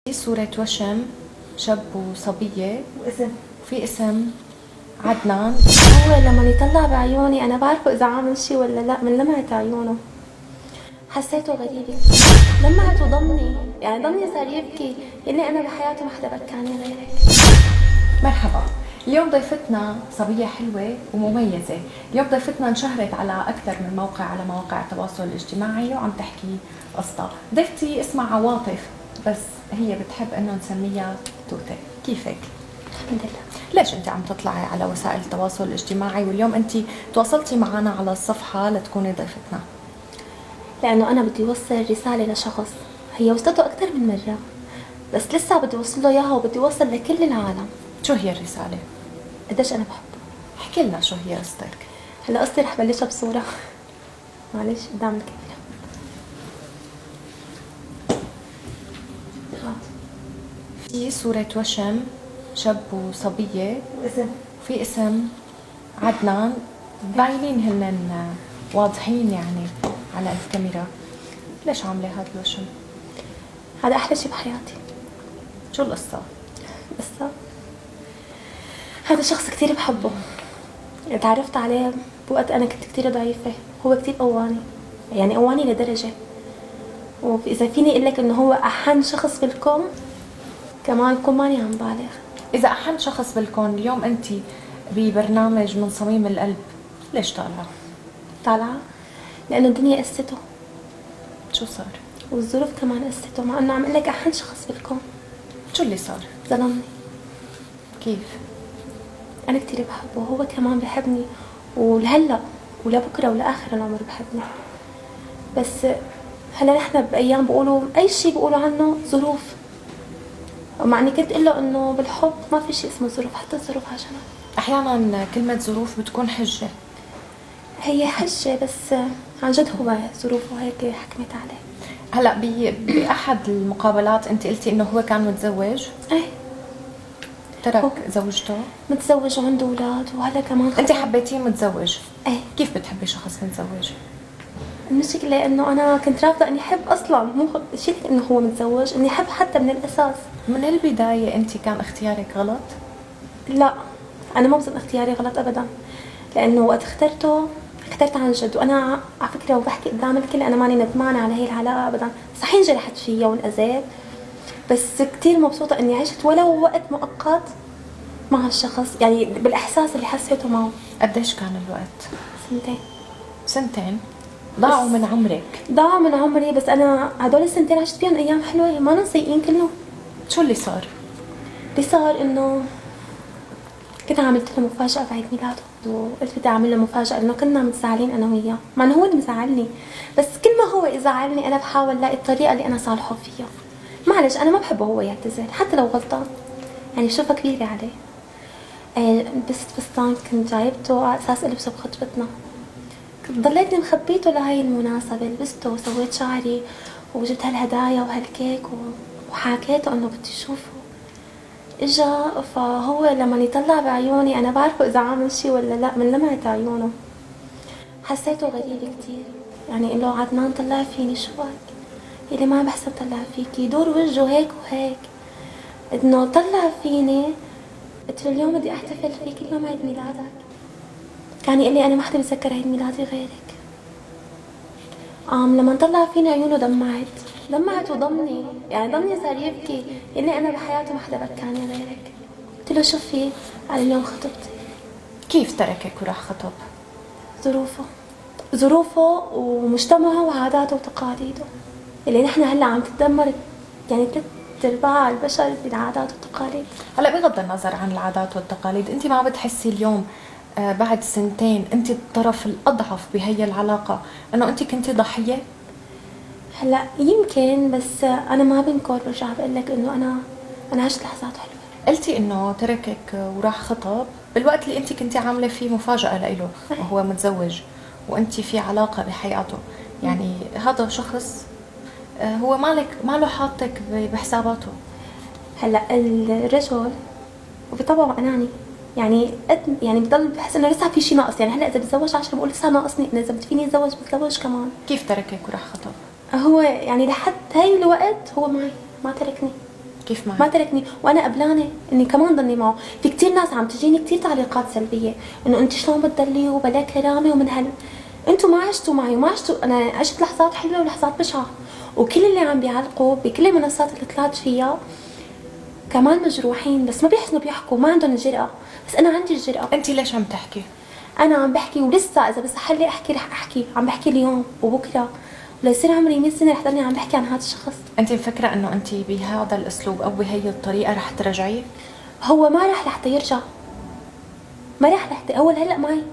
في صورة وشم شاب وصبية واسم وفي اسم عدنان. هو لما يطلع بعيوني انا بعرفه اذا عامل شي ولا لا من لمعة عيونه. حسيته غريب كتير، لمعته ضمني، يعني ضمني صار يبكي، اللي انا بحياتي ما حدا بكاني غيرك. مرحبا، اليوم ضيفتنا صبية حلوة ومميزة. اليوم ضيفتنا انشهرت على أكثر من موقع على مواقع التواصل الاجتماعي وعم تحكي قصتها. ضيفتي اسمها عواطف، بس هي بتحب انه نسميها توتة. كيفك؟ الحمد لله. ليش انت عم تطلعي على وسائل التواصل الاجتماعي واليوم انت تواصلتي معنا على الصفحة لتكوني ضيفتنا؟ لانه انا بدي اوصل رسالة لشخص هي وصلته اكثر من مرة، بس لسه بدي اوصل له اياها وبدي اوصل لكل العالم. شو هي الرسالة؟ قديش انا بحبه. احكي لنا شو هي قصتك. هلا قصتي رح بلشها بصورة معلش قدام الكاميرا. في صورة وشم شاب وصبية واسم وفي اسم عدنان، باينين هن واضحين يعني على الكاميرا. ليش عاملة هذا الوشم؟ هذا احلى شي بحياتي. شو القصة؟ بس هذا شخص كتير بحبه، تعرفت عليه بوقت انا كنت كتير ضعيفة، هو كتير قواني، يعني قواني لدرجة، واذا فيني اقول لك انه هو احن شخص بالكون كمان كون ماني عم بالغ. إذا أحن شخص بالكون، اليوم أنت ببرنامج من صميم القلب، ليش طالعة؟ طالعة لانه الدنيا قسته شو صار؟ والظروف كمان قسته، مع انه عم اقول لك احن شخص بالكون شو اللي صار؟ ظلمني. كيف؟ انا كتير بحبه وهو كمان بحبني، ولهلا ولبكره ولاخر العمر بحبني. بس هلا نحن بايام بيقولوا اي شيء بيقولوا عنه ظروف، مع اني كنت اقول له انه بالحب ما في شيء اسمه ظروف، حتى الظروف عشانه أحيانا كلمة ظروف بتكون حجة. هي حجه، بس عن جد هو ظروفه هيك حكمت عليه. هلا بأحد المقابلات أنت قلتي إنه هو كان متزوج، ايه ترك زوجته. متزوج وعنده اولاد وهلا كمان أنت خطب. حبيتيه متزوج؟ ايه كيف بتحبي شخص متزوج؟ المشكلة انه انا كنت رافضة اني احب اصلا، مو شيء انه هو متزوج، اني احب حتى من الاساس. من البداية أنت كان اختيارك غلط؟ لا انا ما بظن اختياري غلط ابدا، لانه وقت اخترته اخترت عن جد، وانا على فكرة وبحكي قدام الكل انا ماني ندمانة على هي العلاقة ابدا. صحيح انجرحت فيها وانأذيت، بس كتير مبسوطة اني عشت ولو وقت مؤقت مع هالشخص، يعني بالاحساس اللي حسيته معه. قديش كان الوقت؟ سنتين سنتين ضاعوا من عمرك. ضاعوا من عمري، بس انا هدول السنتين عشت فيهم ايام حلوة ما سيئين كلهم. شو اللي صار؟ اللي صار انه كنت عملت له مفاجأة بعيد ميلاده، وقلت بدي اعمل له مفاجأة لانه كنا متزعلين انا وياه، مع انه هو اللي مزعلني، بس كل ما هو يزعلني انا بحاول لاقي الطريقة اللي انا صالحه فيها. معلش انا ما بحبه هو يعتذر حتى لو غلطان، يعني شوفها كبيرة عليه. لبست فستان كنت جايبته على اساس البسه بخطبتنا، كنت ضليتني مخبيته لهاي المناسبة، لبسته وسويت شعري وجبت هالهدايا وهالكيك وحاكيته انه بدي اشوفه. اجا فهو لما يطلع بعيوني انا بعرفه اذا عامل شي ولا لا من لمعة عيونه. حسيته غريب كتير، يعني قال له عدنان طلع فيني، شو هيك؟ يلي ما بحسن طلع فيكي، يدور وجهه هيك وهيك، انه طلع فيني. قلت له اليوم بدي احتفل فيك، اليوم عيد ميلادك. كان يقول لي انا ما حدا بتذكر عيد ميلادي غيرك. لما طلع فيني عيونه دمعت وضمني، يعني ضمني صار يبكي، اللي انا بحياته ما حدا بكاني غيرك. قلت له شو في؟ قال اليوم خطبتي. كيف تركك وراح خطب؟ ظروفه ومجتمعه وعاداته وتقاليده اللي نحن هلا عم تتدمر، يعني 3/4 البشر بالعادات والتقاليد. هلا بغض النظر عن العادات والتقاليد، انت ما بتحسي اليوم بعد سنتين انت الطرف الاضعف بهي العلاقه، انه انت كنتي ضحيه؟ هلا يمكن، بس انا ما بنكر، برجع بقول لك انه انا عشت لحظات حلوه. قلتي انه تركك وراح خطب بالوقت اللي انت كنتي عامله فيه مفاجاه له وهو متزوج وانت في علاقه بحياته، يعني هذا شخص هو ماله حاطك بحساباته. هلا الرجل وبطبعه اناني، يعني يعني بضل بحس انه لسه في شيء ناقص، يعني هلا اذا بتزوج 10 بقول لسه ناقصني، اذا فيني اتزوج بتزوج كمان. كيف تركك وراح خطب؟ هو يعني لحد هاي الوقت هو معي، ما تركني. كيف ما معك؟ تركني، وانا قبلانه اني كمان ضلني معه. في كتير ناس عم تجيني كتير تعليقات سلبيه انه انت شلون بتضلي وبلا كرامه ومن هال. انتم ما عشتوا معي وما عشتوا، انا عشت لحظات حلوه ولحظات بشعه، وكل اللي عم بيعلقوا بكل المنصات اللي طلعت فيها كمان مجروحين، بس ما بيحسنوا بيحكوا، ما عندهم الجرأة. بس انا عندي الجرأة. انت ليش عم تحكي؟ انا عم بحكي، ولسه اذا بصح لي احكي رح احكي، عم بحكي اليوم وبكره وليصير عمري 100 سنه رح ضلني عم بحكي عن هذا الشخص. انت مفكره انه انت بهذا الاسلوب او بهي الطريقه رح ترجعي؟ هو ما راح لحتى يرجع، ما راح لحتى، اول هلا معي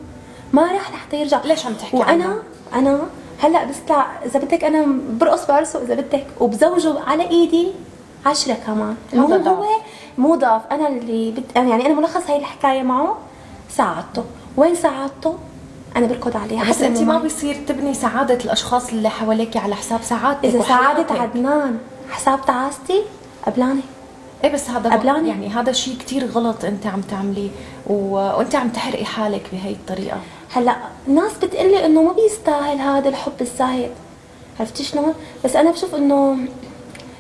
ما راح لحتى يرجع. ليش عم تحكي وانا عنه؟ انا هلا بطلع اذا بدك، انا برقص بعرسه اذا بدك، وبزوجه على ايدي 10 كمان. المهم هذا ضعف. هو مو ضعف، انا اللي يعني انا ملخص هاي الحكايه معه ساعدته. وين ساعدته؟ انا بركض عليه. بس حتى انت إنه ما معي. بيصير تبني سعاده الاشخاص اللي حواليك على حساب سعادتك اذا ساعدت وحياتك. عدنان حساب تعاستي قبلانه. ايه بس هذا قبلاني. يعني هذا شيء كتير غلط انت عم تعمليه وانت عم تحرقي حالك بهي الطريقه. هلا الناس بتقلي انه ما بيستاهل هذا الحب الزايد، عرفتي شلون؟ بس انا بشوف انه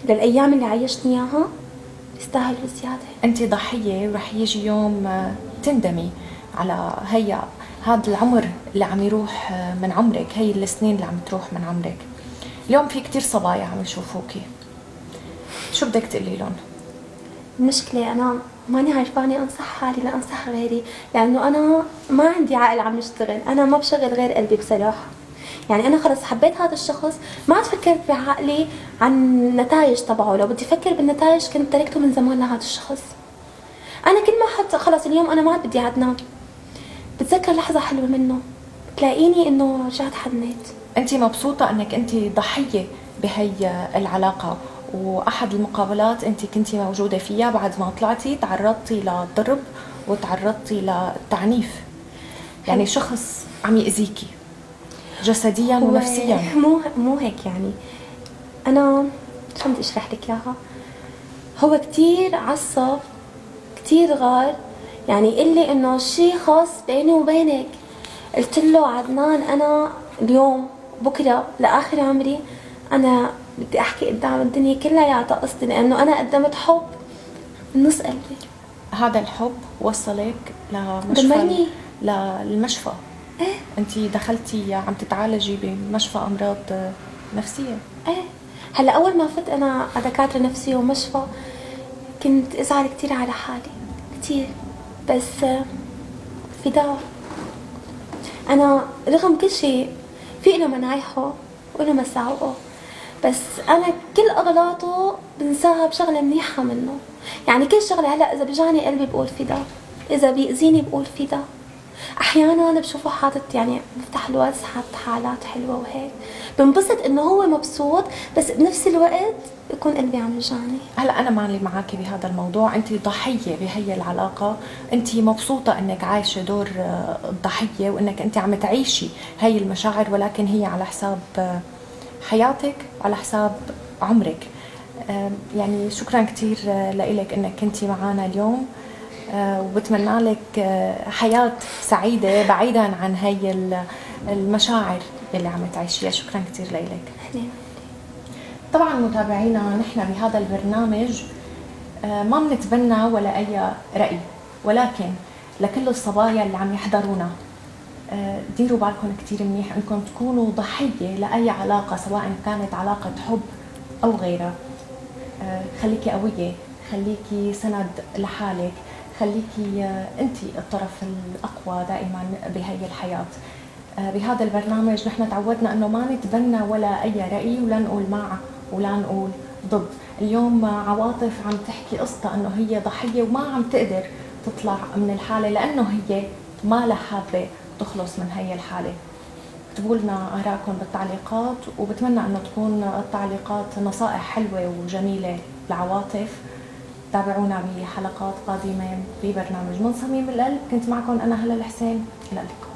للايام اللي عيشتني اياها بيستاهل بزياده. انت ضحيه ورح يجي يوم تندمي على هذا العمر اللي عم يروح من عمرك، هي السنين اللي عم تروح من عمرك. اليوم في كتير صبايا عم يشوفوكي، شو بدك تقولي لهم؟ المشكله انا ماني عارفاني انصح حالي لا انصح غيري، لانه انا ما عندي عقل عم يشتغل، انا ما بشغل غير قلبي بصراحه. يعني انا خلص حبيت هذا الشخص، ما عاد فكرت بعقلي عن النتائج تبعه، لو بدي افكر بالنتائج كنت تركته من زمان لهذا الشخص. انا كل ما حتى خلص اليوم انا ما عاد بدي عدنان، بتذكر لحظه حلوه منه تلاقيني انه رجعت حنيت. انت مبسوطه انك انت ضحيه بهي العلاقه، واحد المقابلات انت كنتي موجوده فيها بعد ما طلعتي تعرضتي للضرب وتعرضتي للتعنيف، يعني شخص عم يأذيكي جسديا ونفسيا. مو هيك يعني. انا شو بدي اشرح لك اياها؟ هو كتير عصب، كتير غار، يعني قال لي انه شيء خاص بيني وبينك. قلت له عدنان انا اليوم بكره لاخر عمري انا بدي احكي قدام الدنيا كلياتها قصتي، لانه انا قدمت حب من نص قلبي. هذا الحب وصلك لمشفى دمرني. للمشفى. ايه انت دخلتي عم تتعالجي بمشفى امراض نفسيه. ايه. هلا اول ما فت انا على دكاتره نفسيه ومشفى كنت ازعل كتير على حالي كتير، بس في دواء. انا رغم كل شيء في له منايحه وله مساوئه، بس انا كل اغلاطه بنساها بشغله منيحه منه. يعني كل شغله هلا اذا بيجاني قلبي بقول فدا، اذا بيأذيني بقول فدا. احيانا بشوفه حاطط، يعني بفتح الواتس حاط حالات حلوه وهيك، بنبسط انه هو مبسوط، بس بنفس الوقت بكون قلبي عم يوجعني. هلا انا ماني معك بهذا الموضوع، انت ضحيه بهي العلاقه، انت مبسوطه انك عايشه دور الضحيه وانك انت عم تعيشي هي المشاعر، ولكن هي على حساب حياتك وعلى حساب عمرك. يعني شكرا كثير لك انك كنتي معنا اليوم، وبتمنى لك حياه سعيده بعيدا عن هي المشاعر اللي عم تعيشيها. شكرا كثير لك. طبعا متابعينا، نحن بهذا البرنامج ما بنتبنى ولا اي رأي، ولكن لكل الصبايا اللي عم يحضرونا ديروا بالكم كتير منيح انكم تكونوا ضحية لأي علاقة، سواء كانت علاقة حب او غيرها. خليكي قوية، خليكي سند لحالك، خليكي انت الطرف الأقوى دائما بهي الحياة. بهذا البرنامج نحن تعودنا انه ما نتبنى ولا اي رأي، ولا نقول مع ولا نقول ضد. اليوم عواطف عم تحكي قصتها انه هي ضحية وما عم تقدر تطلع من الحالة لانه هي ما لها حابة تخلص من هي الحالة. اكتبوا لنا آراءكم بالتعليقات، وبتمنى انه تكون التعليقات نصائح حلوة وجميلة لعواطف. تابعونا بحلقات قادمة ببرنامج من صميم القلب. كنت معكم انا هلا الحسين، الى اللقاء.